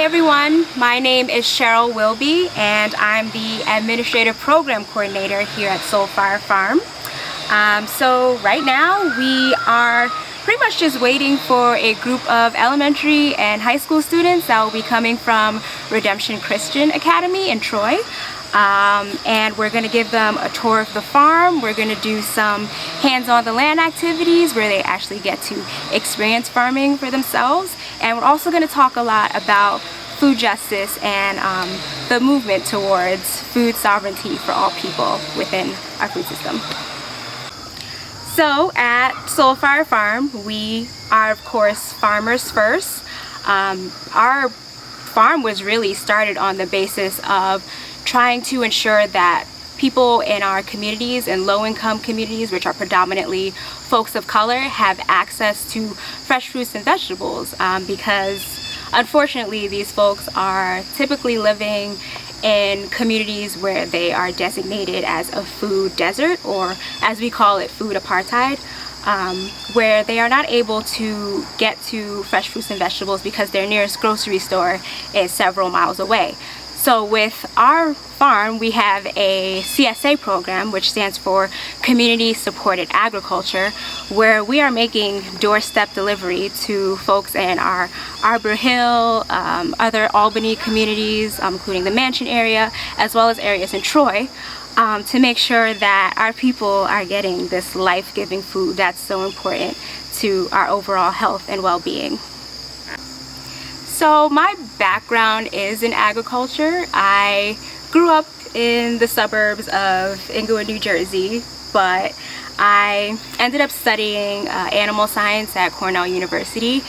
everyone, my name is Cheryl Wilby and I'm the Administrative Program Coordinator here at Soulfire Farm. So right now we are pretty much just waiting for a group of elementary and high school students that will be coming from Redemption Christian Academy in Troy. And we're going to give them a tour of the farm. We're going to do some hands-on-the-land activities where they actually get to experience farming for themselves. And we're also going to talk a lot about food justice and the movement towards food sovereignty for all people within our food system. So at Soulfire Farm, we are of course farmers first. Our farm was really started on the basis of trying to ensure that people in our communities and low-income communities, which are predominantly folks of color, have access to fresh fruits and vegetables because unfortunately these folks are typically living in communities where they are designated as a food desert, or as we call it, food apartheid, where they are not able to get to fresh fruits and vegetables because their nearest grocery store is several miles away. So with our farm, we have a Csa program, which stands for Community Supported Agriculture, where we are making doorstep delivery to folks in our Arbor Hill, other Albany communities, including the Mansion area, as well as areas in Troy, to make sure that our people are getting this life-giving food that's so important to our overall health and well-being. So my background is in agriculture. I grew up in the suburbs of Englewood, New Jersey, but I ended up studying animal science at Cornell University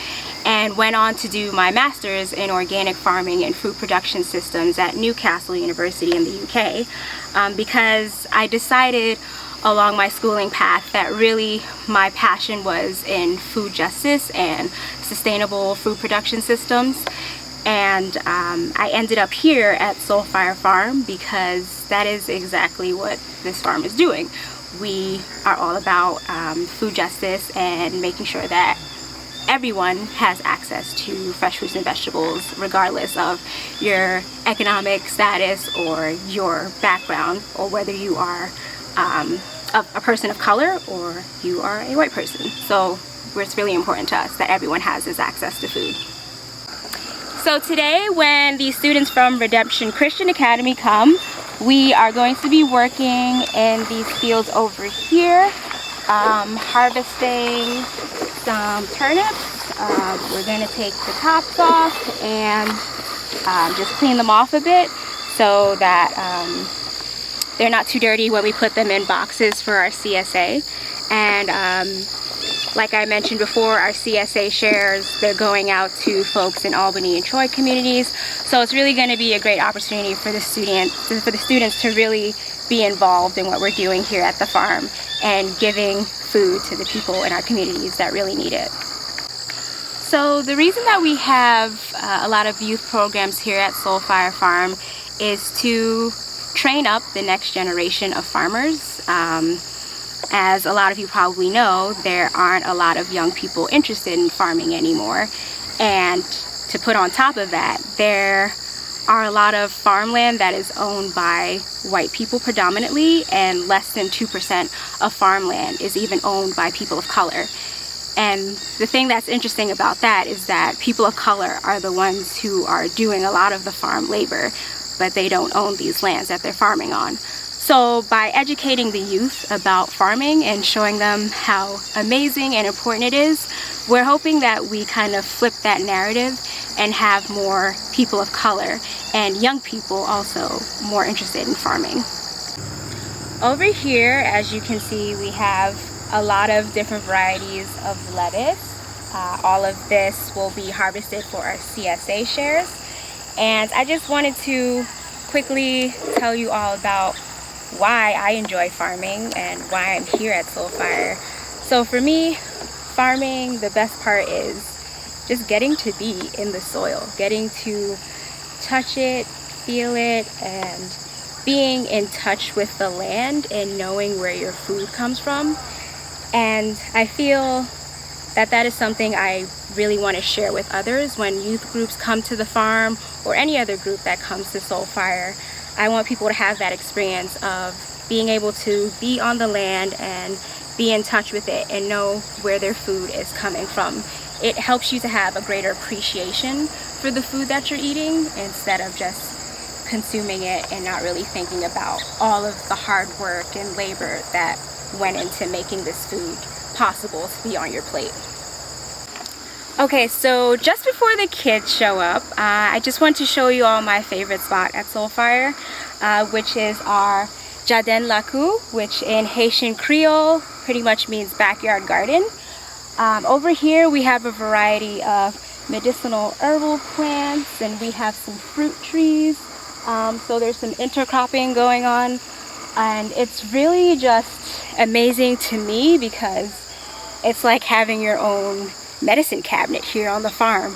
and went on to do my master's in organic farming and food production systems at Newcastle University in the UK because I decided along my schooling path that really my passion was in food justice and sustainable food production systems. And I ended up here at Soulfire Farm because that is exactly what this farm is doing. We are all about food justice and making sure that everyone has access to fresh fruits and vegetables regardless of your economic status or your background, or whether you are a person of color or you are a white person. So it's really important to us that everyone has this access to food. So today, when the students from Redemption Christian Academy come, we are going to be working in these fields over here, harvesting some turnips. We're going to take the tops off and just clean them off a bit so that they're not too dirty when we put them in boxes for our CSA. And like I mentioned before, our CSA shares, they're going out to folks in Albany and Troy communities. So it's really going to be a great opportunity for the students to really be involved in what we're doing here at the farm and giving food to the people in our communities that really need it. So the reason that we have a lot of youth programs here at Soulfire Farm is to train up the next generation of farmers. As a lot of you probably know, there aren't a lot of young people interested in farming anymore. And to put on top of that, there are a lot of farmland that is owned by white people predominantly, and less than 2% of farmland is even owned by people of color. And the thing that's interesting about that is that people of color are the ones who are doing a lot of the farm labor, but they don't own these lands that they're farming on. So by educating the youth about farming and showing them how amazing and important it is, we're hoping that we kind of flip that narrative and have more people of color and young people also more interested in farming. Over here, as you can see, we have a lot of different varieties of lettuce. All of this will be harvested for our CSA shares. And I just wanted to quickly tell you all about why I enjoy farming and why I'm here at Soulfire. So for me, farming, the best part is just getting to be in the soil, getting to touch it, feel it, and being in touch with the land and knowing where your food comes from. And I feel that that is something I really want to share with others. When youth groups come to the farm, or any other group that comes to Soulfire, I want people to have that experience of being able to be on the land and be in touch with it and know where their food is coming from. It helps you to have a greater appreciation for the food that you're eating, instead of just consuming it and not really thinking about all of the hard work and labor that went into making this food possible to be on your plate. Okay, so just before the kids show up, I just want to show you all my favorite spot at Soulfire, which is our Jardin Laku, which in Haitian Creole pretty much means backyard garden. Over here we have a variety of medicinal herbal plants, and we have some fruit trees. So there's some intercropping going on, and it's really just amazing to me because it's like having your own medicine cabinet here on the farm.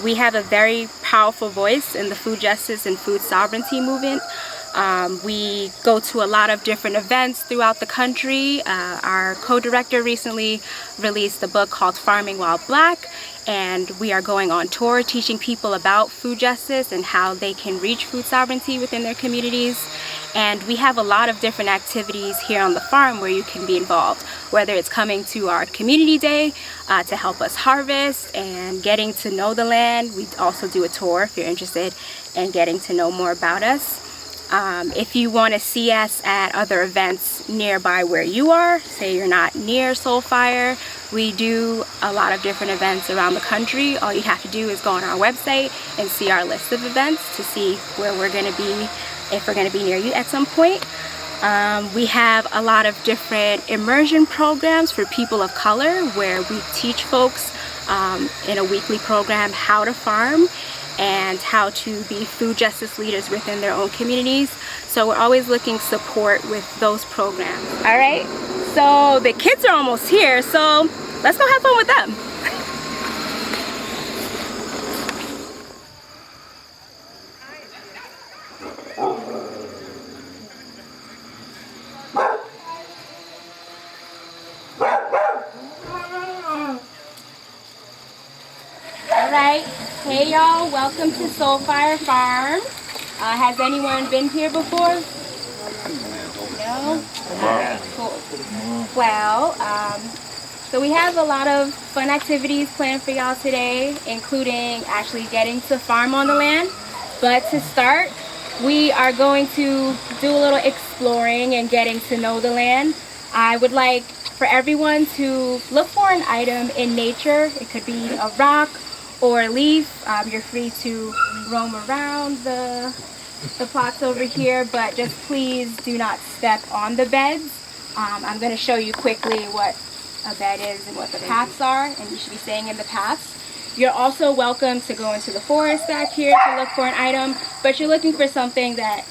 We have a very powerful voice in the food justice and food sovereignty movement. We go to a lot of different events throughout the country. Our co-director recently released a book called Farming While Black, and we are going on tour teaching people about food justice and how they can reach food sovereignty within their communities. And we have a lot of different activities here on the farm where you can be involved, whether it's coming to our community day to help us harvest and getting to know the land. We also do a tour if you're interested in getting to know more about us. If you want to see us at other events nearby where you are, say you're not near Soulfire, we do a lot of different events around the country. All you have to do is go on our website and see our list of events to see where we're going to be, if we're going to be near you at some point. We have a lot of different immersion programs for people of color where we teach folks in a weekly program how to farm and how to be food justice leaders within their own communities. So we're always looking support with those programs. All right, so the kids are almost here, so let's go have fun with them. Alright, hey y'all, welcome to Soulfire Farm. Has anyone been here before? No? Alright, cool. Well, so we have a lot of fun activities planned for y'all today, including actually getting to farm on the land. But to start, we are going to do a little exploring and getting to know the land. I would like for everyone to look for an item in nature. It could be a rock or a leaf. You're free to roam around the plots over here, but just please do not step on the beds. I'm going to show you quickly what a bed is and what the paths are, and you should be staying in the paths. You're also welcome to go into the forest back here to look for an item, but you're looking for something that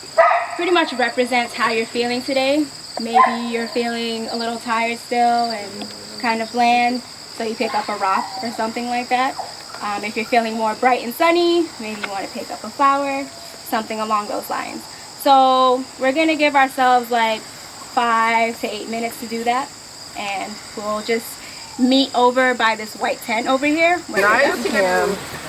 pretty much represents how you're feeling today. Maybe you're feeling a little tired still and kind of bland, so you pick up a rock or something like that. If you're feeling more bright and sunny, maybe you want to pick up a flower, something along those lines. So we're going to give ourselves like 5 to 8 minutes to do that, and we'll just meet over by this white tent over here.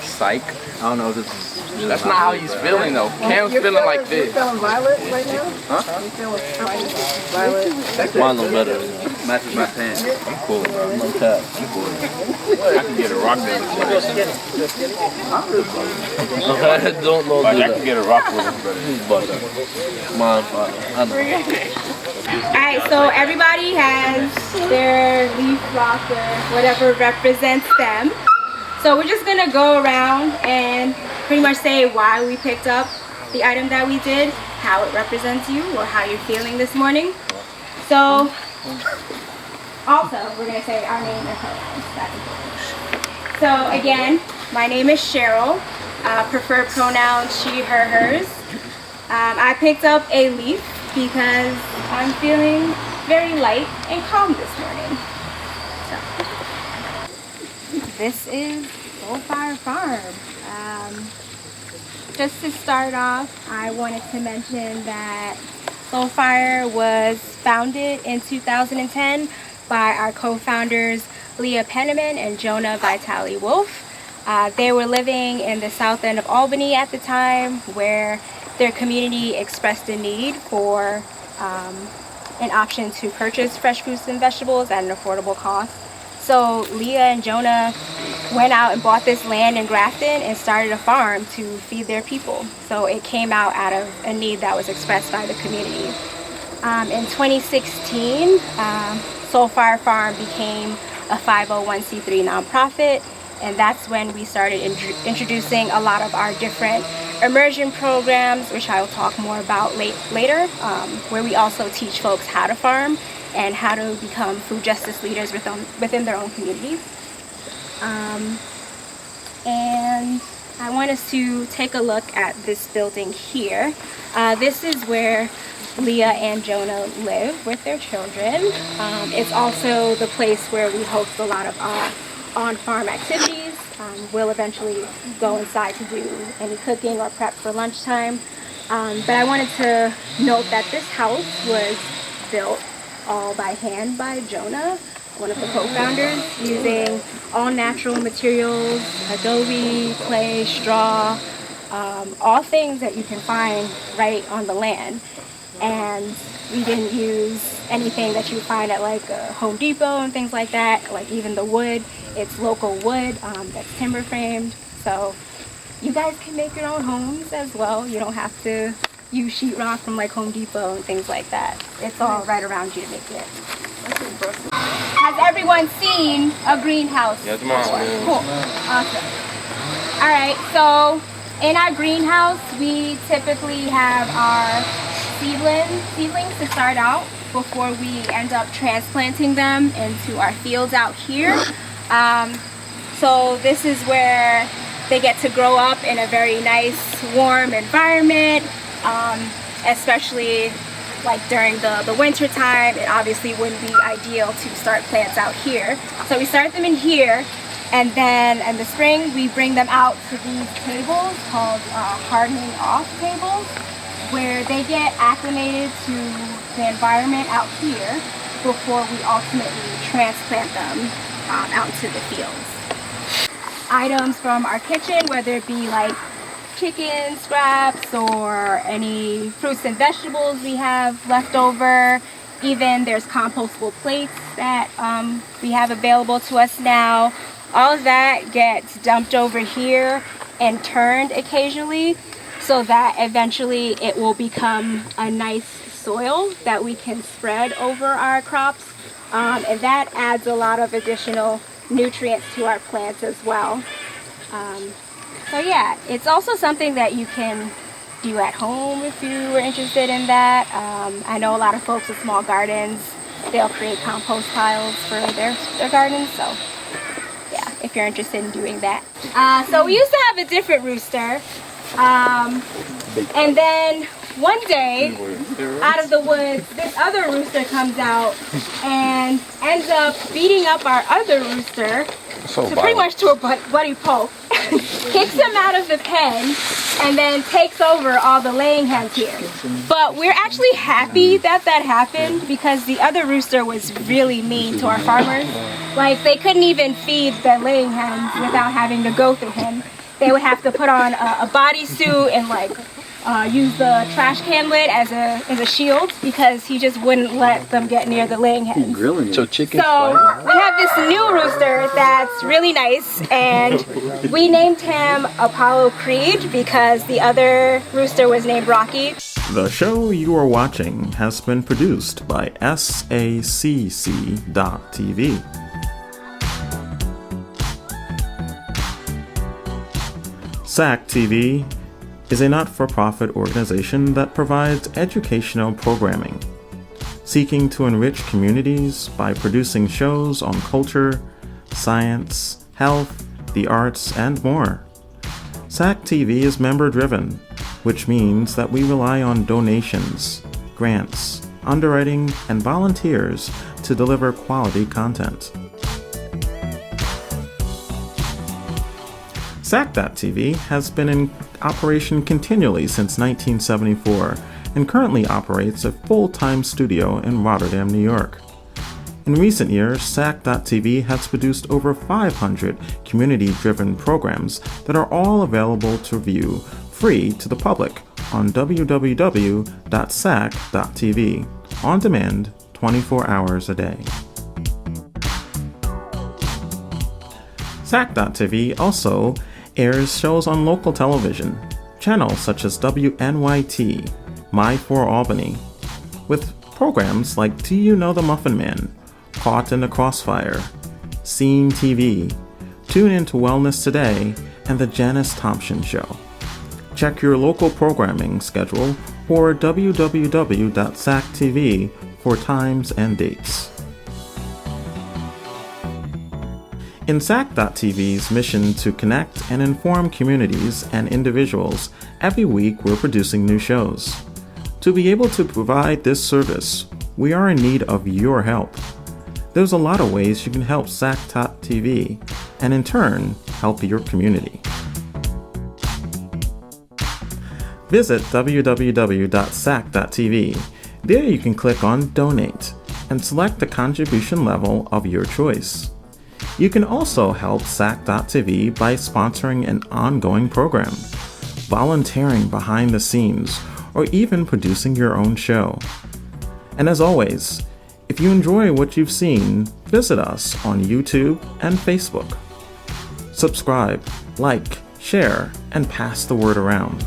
Psych. I don't know if this is... That's not how he's feeling though. Cam's feeling like this. You feeling violet right now? Huh? You feeling violet? Mine look better. Matches my pants. I'm cool. I'm on top. I'm cool. I can get a rock there. I don't know. I can get a rock with him, but mine, I know. Alright, so everybody has their leaf, rock, or whatever represents them. So we're just going to go around and pretty much say why we picked up the item that we did, how it represents you, or how you're feeling this morning. So, also, we're going to say our name and pronouns. That's important. So again, my name is Cheryl. Preferred pronouns she, her, hers. I picked up a leaf because I'm feeling very light and calm this morning. So, this is Soulfire Farm. Just to start off, I wanted to mention that Soulfire was founded in 2010 by our co-founders Leah Penniman and Jonah Vitale Wolf. They were living in the south end of Albany at the time, where their community expressed a need for an option to purchase fresh fruits and vegetables at an affordable cost. So Leah and Jonah went out and bought this land in Grafton and started a farm to feed their people. So it came out of a need that was expressed by the community. In 2016, Soul Fire Farm became a 501c3 nonprofit, and that's when we started introducing a lot of our different immersion programs, which I will talk more about later, where we also teach folks how to farm and how to become food justice leaders within their own communities. And I want us to take a look at this building here. This is where Leah and Jonah live with their children. It's also the place where we host a lot of our on-farm activities. We'll eventually go inside to do any cooking or prep for lunchtime. But I wanted to note that this house was built all by hand by Jonah, one of the co-founders, using all natural materials, adobe, clay, straw, all things that you can find right on the land. And we didn't use anything that you find at like a Home Depot and things like that, like even the wood. It's local wood that's timber framed. So you guys can make your own homes as well. You don't have to use sheetrock from like Home Depot and things like that. It's all right around you to make it. Has everyone seen a greenhouse? Yes, Mom. Cool. Awesome. All right, so in our greenhouse, we typically have our seedlings to start out before we end up transplanting them into our fields out here. So this is where they get to grow up in a very nice, warm environment, especially like during the winter time. It obviously wouldn't be ideal to start plants out here. So we start them in here, and then in the spring we bring them out to these tables called hardening off tables, where they get acclimated to the environment out here before we ultimately transplant them out into the fields. Items from our kitchen, whether it be like chicken scraps or any fruits and vegetables we have left over. Even there's compostable plates that we have available to us now. All of that gets dumped over here and turned occasionally, so that eventually it will become a nice soil that we can spread over our crops. And that adds a lot of additional nutrients to our plants as well. So yeah, it's also something that you can do at home if you were interested in that. I know a lot of folks with small gardens, they'll create compost piles for their gardens. So yeah, if you're interested in doing that. So we used to have a different rooster. And then one day, out of the woods, this other rooster comes out and ends up beating up our other rooster pretty much to a bloody pulp. Kicks him out of the pen and then takes over all the laying hens here. But we're actually happy that happened, because the other rooster was really mean to our farmers. Like, they couldn't even feed their laying hens without having to go through him. They would have to put on a bodysuit and like use the trash can lid as a shield, because he just wouldn't let them get near the laying hens. So chicken. So we have this new rooster that's really nice, and we named him Apollo Creed because the other rooster was named Rocky. The show you are watching has been produced by SACC.TV. SAC TV is a not-for-profit organization that provides educational programming, seeking to enrich communities by producing shows on culture, science, health, the arts, and more. SAC TV is member-driven, which means that we rely on donations, grants, underwriting, and volunteers to deliver quality content. SAC.TV has been in operation continually since 1974 and currently operates a full-time studio in Rotterdam, New York. In recent years, SAC.TV has produced over 500 community-driven programs that are all available to view free to the public on www.sac.tv, on demand 24 hours a day. SAC.tv also airs shows on local television, channels such as WNYT, My4 Albany, with programs like Do You Know the Muffin Man, Caught in the Crossfire, Scene TV, Tune In to Wellness Today, and The Janice Thompson Show. Check your local programming schedule or www.sac.tv for times and dates. In SAC.tv's mission to connect and inform communities and individuals, every week we're producing new shows. To be able to provide this service, we are in need of your help. There's a lot of ways you can help SAC.tv and in turn help your community. Visit www.sac.tv. There you can click on Donate and select the contribution level of your choice. You can also help SAC.tv by sponsoring an ongoing program, volunteering behind the scenes, or even producing your own show. And as always, if you enjoy what you've seen, visit us on YouTube and Facebook. Subscribe, like, share, and pass the word around.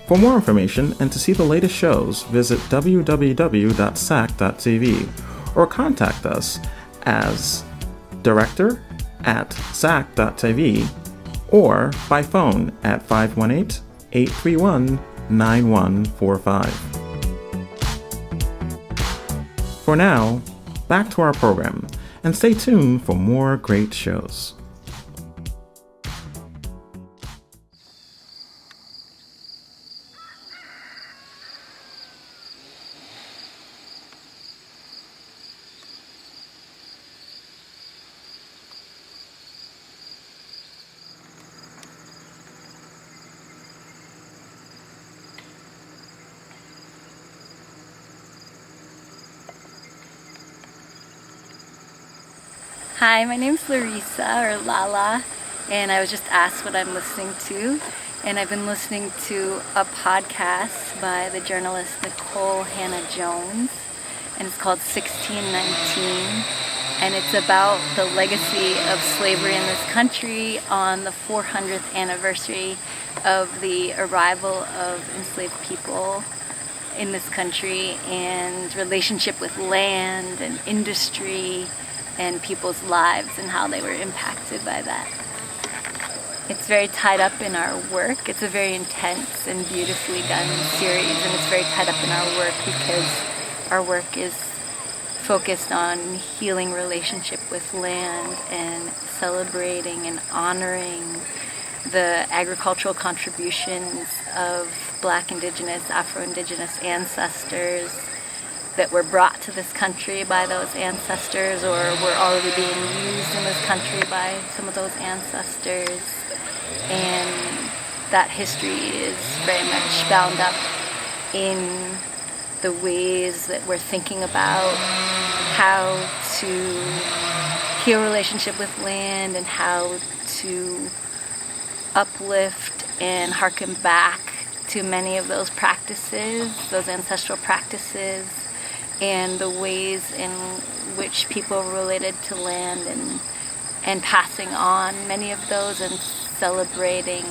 For more information and to see the latest shows, visit www.sac.tv or contact us as director@sac.tv or by phone at 518-831-9145. For now, back to our program, and stay tuned for more great shows. Hi, my name's Larissa, or Lala, and I was just asked what I'm listening to. And I've been listening to a podcast by the journalist Nicole Hannah-Jones, and it's called 1619. And it's about the legacy of slavery in this country on the 400th anniversary of the arrival of enslaved people in this country, and relationship with land and industry and people's lives and how they were impacted by that. It's very tied up in our work. It's a very intense and beautifully done series, and it's very tied up in our work because our work is focused on healing relationship with land and celebrating and honoring the agricultural contributions of Black, Indigenous, Afro-Indigenous ancestors that were brought to this country by those ancestors, or were already being used in this country by some of those ancestors. And that history is very much bound up in the ways that we're thinking about how to heal relationship with land and how to uplift and harken back to many of those practices, those ancestral practices, and the ways in which people related to land, and passing on many of those and celebrating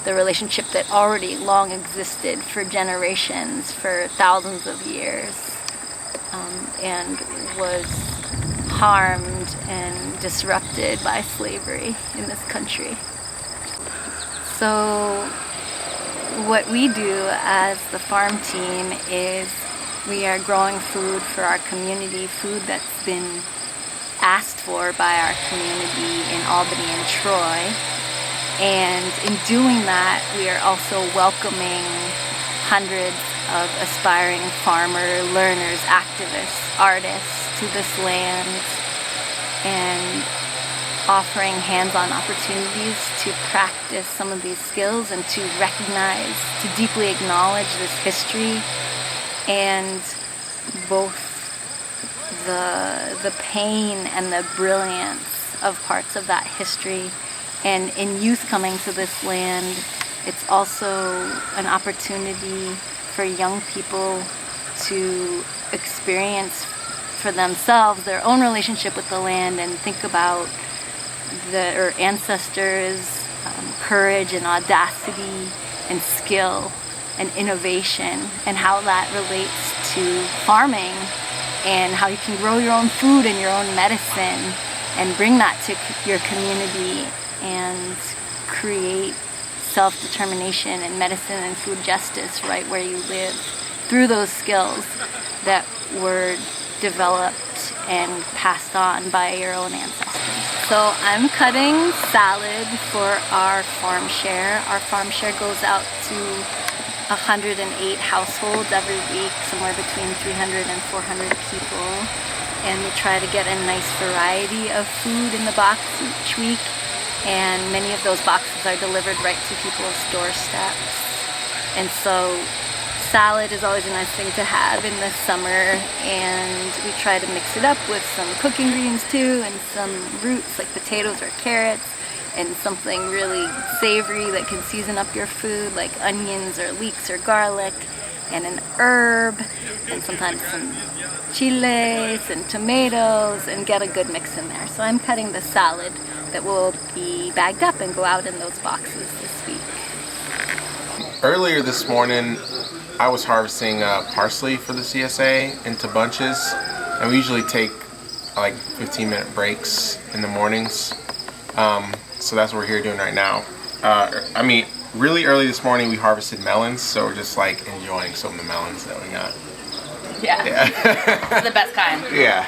the relationship that already long existed for generations, for thousands of years, and was harmed and disrupted by slavery in this country. So what we do as the farm team is we are growing food for our community, food that's been asked for by our community in Albany and Troy. And in doing that, we are also welcoming hundreds of aspiring farmer learners, activists, artists to this land, and offering hands-on opportunities to practice some of these skills and to recognize, to deeply acknowledge this history, and both the pain and the brilliance of parts of that history. And in youth coming to this land, it's also an opportunity for young people to experience for themselves their own relationship with the land and think about their ancestors' courage and audacity and skill and innovation, and how that relates to farming, and how you can grow your own food and your own medicine and bring that to your community and create self-determination and medicine and food justice right where you live through those skills that were developed and passed on by your own ancestors. So I'm cutting salad for our farm share. Our farm share goes out to 108 households every week, somewhere between 300 and 400 people. And we try to get a nice variety of food in the box each week. And many of those boxes are delivered right to people's doorsteps. And so salad is always a nice thing to have in the summer, and we try to mix it up with some cooking greens too, and some roots like potatoes or carrots, and something really savory that can season up your food like onions or leeks or garlic, and an herb, and sometimes some chiles and tomatoes, and get a good mix in there. So I'm cutting the salad that will be bagged up and go out in those boxes this week. Earlier this morning, I was harvesting parsley for the CSA into bunches, and we usually take like 15-minute breaks in the mornings. So that's what we're here doing right now. Really early this morning we harvested melons, so we're just like enjoying some of the melons that we got. Yeah. It's the best kind. Yeah.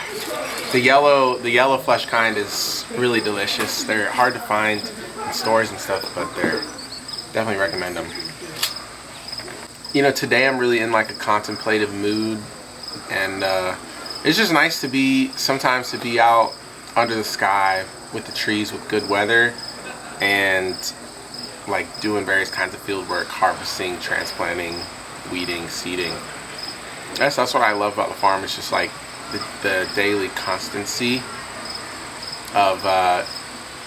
The yellow flesh kind is really delicious. They're hard to find in stores and stuff, but they're definitely recommend them. You know, today I'm really in like a contemplative mood, and it's just nice to sometimes be out under the sky with the trees with good weather, and like doing various kinds of field work, harvesting, transplanting, weeding, seeding. That's what I love about the farm. It's just like the daily constancy of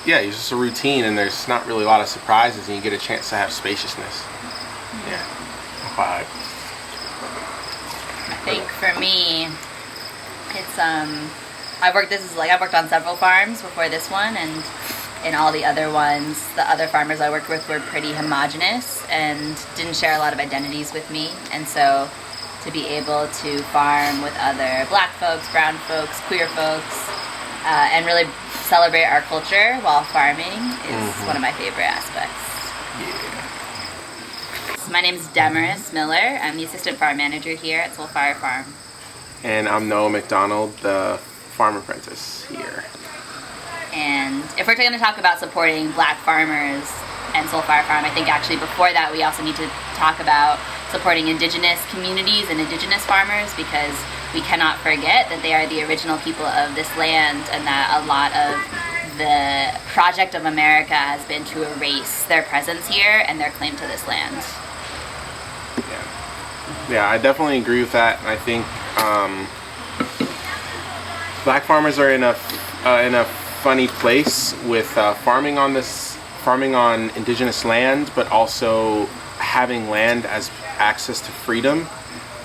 it's just a routine, and there's not really a lot of surprises, and you get a chance to have spaciousness. Yeah. I think for me, it's I've worked on several farms before this one, and in all the other ones, the other farmers I worked with were pretty homogenous and didn't share a lot of identities with me, and so to be able to farm with other Black folks, brown folks, queer folks, and really celebrate our culture while farming is one of my favorite aspects. My name is Demaris Miller. I'm the assistant farm manager here at Soulfire Farm. And I'm Noah McDonald, the farm apprentice here. And if we're going to talk about supporting Black farmers and Soulfire Farm, I think actually before that we also need to talk about supporting Indigenous communities and Indigenous farmers, because we cannot forget that they are the original people of this land, and that a lot of the project of America has been to erase their presence here and their claim to this land. Yeah, I definitely agree with that, and I think Black farmers are in a funny place with farming on Indigenous land, but also having land as access to freedom.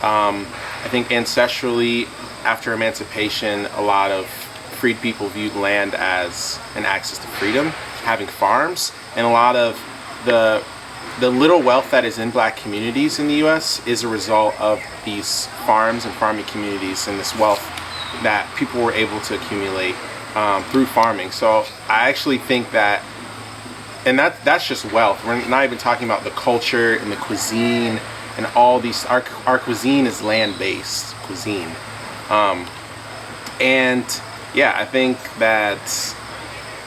I think ancestrally, after emancipation, a lot of freed people viewed land as an access to freedom, having farms, and a lot of the little wealth that is in Black communities in the U.S. is a result of these farms and farming communities, and this wealth that people were able to accumulate through farming. So I actually think that, and that's just wealth. We're not even talking about the culture and the cuisine and all these. Our cuisine is land-based cuisine, and yeah, I think that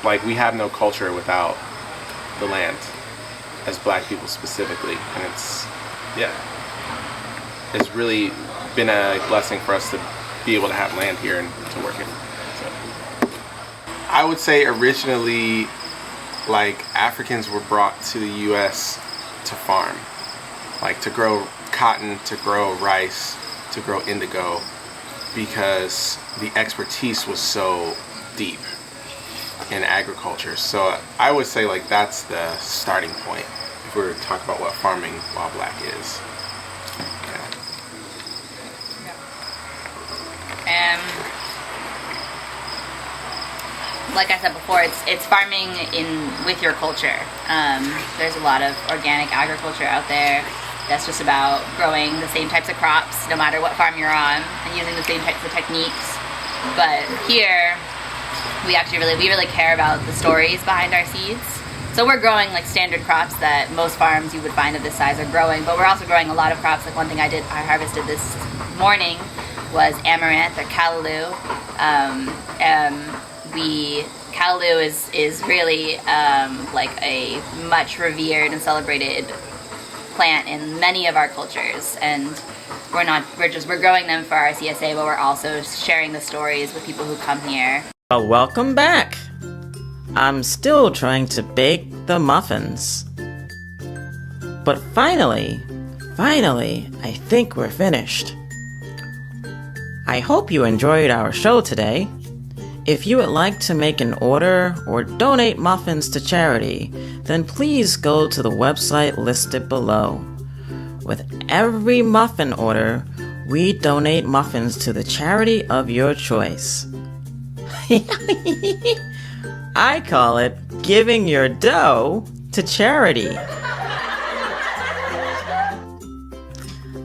like we have no culture without the land, as Black people specifically, and it's really been a blessing for us to be able to have land here and to work in. So I would say originally, like, Africans were brought to the U.S. to farm, like to grow cotton, to grow rice, to grow indigo, because the expertise was so deep in agriculture. So I would say like that's the starting point if we were to talk about what farming while black is. And like I said before, it's farming with your culture. There's a lot of organic agriculture out there that's just about growing the same types of crops no matter what farm you're on and using the same types of techniques. But here, we really care about the stories behind our seeds. So we're growing like standard crops that most farms you would find of this size are growing, but we're also growing a lot of crops. Like one thing I harvested this morning was amaranth or callaloo. Callaloo is really like a much revered and celebrated plant in many of our cultures, and we're growing them for our CSA, but we're also sharing the stories with people who come here. Well, welcome back. I'm still trying to bake the muffins. But finally, I think we're finished. I hope you enjoyed our show today. If you would like to make an order or donate muffins to charity, then please go to the website listed below. With every muffin order, we donate muffins to the charity of your choice. I call it giving your dough to charity.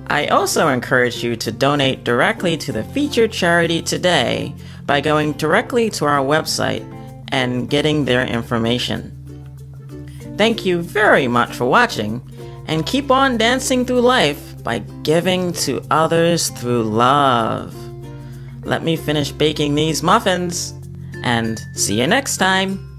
I also encourage you to donate directly to the featured charity today by going directly to our website and getting their information. Thank you very much for watching, and keep on dancing through life by giving to others through love. Let me finish baking these muffins, and see you next time.